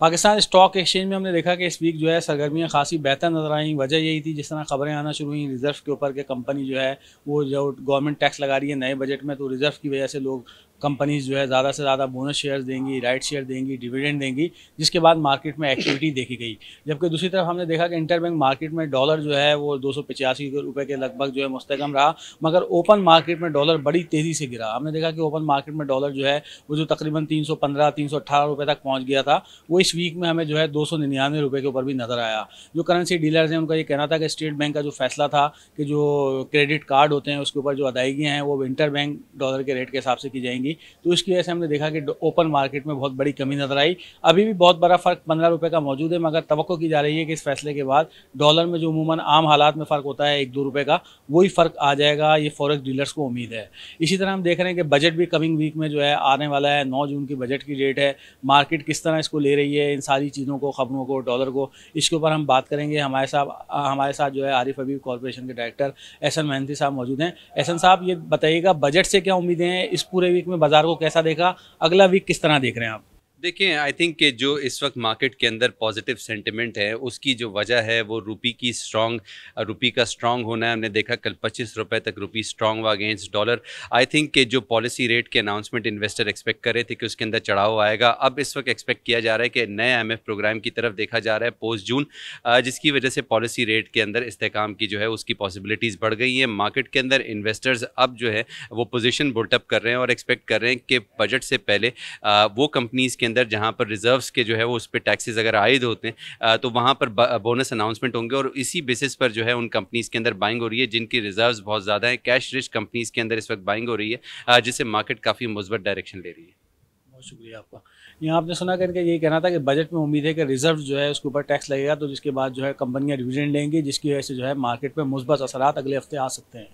Pakistan stock exchange में हमने देखा कि इस वीक जो है सरगर्मियाँ खासी बेहतर नजर आई। वजह यही थी, जिस तरह खबरें आना शुरू हुई रिजर्व के ऊपर कि कंपनी जो है वो जो गवर्नमेंट टैक्स लगा रही है नए बजट में, तो रिजर्व की वजह से लोग कंपनीज जो है ज़्यादा से ज़्यादा बोनस शेयर देंगी, राइट शेयर देंगी, डिविडेंड देंगी, जिसके बाद मार्केट में एक्टिविटी देखी गई। जबकि दूसरी तरफ हमने देखा कि इंटरबैंक मार्केट में डॉलर जो है वो 285 रुपये के लगभग जो है मुस्तकम रहा, मगर ओपन मार्केट में डॉलर बड़ी तेज़ी से गिरा। हमने देखा कि ओपन मार्केट में डॉलर जो है वो जो तकरीबन 315 318 रुपये तक पहुँच गया था, वो इस वीक में हमें जो है 299 रुपये के ऊपर भी नज़र आया। जो करेंसी डीलर्स हैं उनका ये कहना था कि स्टेट बैंक का जो फैसला था कि जो क्रेडिट कार्ड होते हैं उसके ऊपर जो अदायगियाँ हैं वो इंटर बैंक डॉलर के रेट के हिसाब से की जाएंगी, तो इसकी वजह से हमने देखा कि ओपन मार्केट में बहुत बड़ी कमी नजर आई। अभी भी बहुत बड़ा फ़र्क 15 रुपये का मौजूद है, मगर तवक्को की जा रही है कि इस फैसले के बाद डॉलर में जो अमूमन आम हालात में फ़र्क होता है 1-2 रुपये का, वही फ़र्क आ जाएगा, ये फॉरेक्स डीलर्स को उम्मीद है। इसी तरह हम देख रहे हैं कि बजट भी कमिंग वीक में जो है आने वाला है। 9 जून की बजट की डेट है। मार्केट किस तरह इसको ले रही है, इन सारी चीज़ों को, खबरों को, डॉलर को, इसके ऊपर हम बात करेंगे। हमारे साथ जो है आरिफ हबीब कॉर्पोरेशन के डायरेक्टर एहसन मेहनती साहब मौजूद हैं। एहसन साहब, ये बताइएगा बजट से क्या उम्मीदें हैं, इस पूरे वीक में बाजार को कैसा देखा, अगला वीक किस तरह देख रहे हैं आप? देखिए, आई थिंक कि जो इस वक्त मार्केट के अंदर पॉजिटिव सेंटिमेंट है उसकी जो वजह है वो रुपी का स्ट्रांग होना है। हमने देखा कल 25 रुपए तक रुपी स्ट्रांग हुआ अगेंस्ट डॉलर। आई थिंक कि जो पॉलिसी रेट के अनाउंसमेंट इन्वेस्टर एक्सपेक्ट कर रहे थे कि उसके अंदर चढ़ाव आएगा, अब इस वक्त एक्सपेक्ट किया जा रहा है कि नए IMF प्रोग्राम की तरफ देखा जा रहा है पोस्ट जून, जिसकी वजह से पॉलिसी रेट के अंदर इस्तेकाम की जो है उसकी पॉसिबिलिटीज़ बढ़ गई हैं। मार्केट के अंदर इन्वेस्टर्स अब जो है वो पोजिशन बुल्टअप कर रहे हैं और एक्सपेक्ट कर रहे हैं कि बजट से पहले वो कंपनीज़ के अंदर जहां पर रिजर्व्स के जो है वो उस पर टैक्सेस अगर आयद होते हैं तो वहां पर बोनस अनाउंसमेंट होंगे, और इसी बेसिस पर जो है उन कंपनीज के अंदर बाइंग हो रही है जिनकी रिजर्व्स बहुत ज़्यादा है। कैश रिच कंपनीज के अंदर इस वक्त बाइंग हो रही है, जिससे मार्केट काफ़ी मुस्बत डायरेक्शन ले रही है। बहुत शुक्रिया आपका। यहाँ आपने सुना करके यही कहना था कि बजट में उम्मीद है कि रिजर्व जो है उसके ऊपर टैक्स लगेगा, तो जिसके बाद जो है कंपनियां डिविडेंड लेंगी, जिसकी वजह से जो है मार्केट पर मुस्बत असरात अगले हफ्ते आ सकते हैं।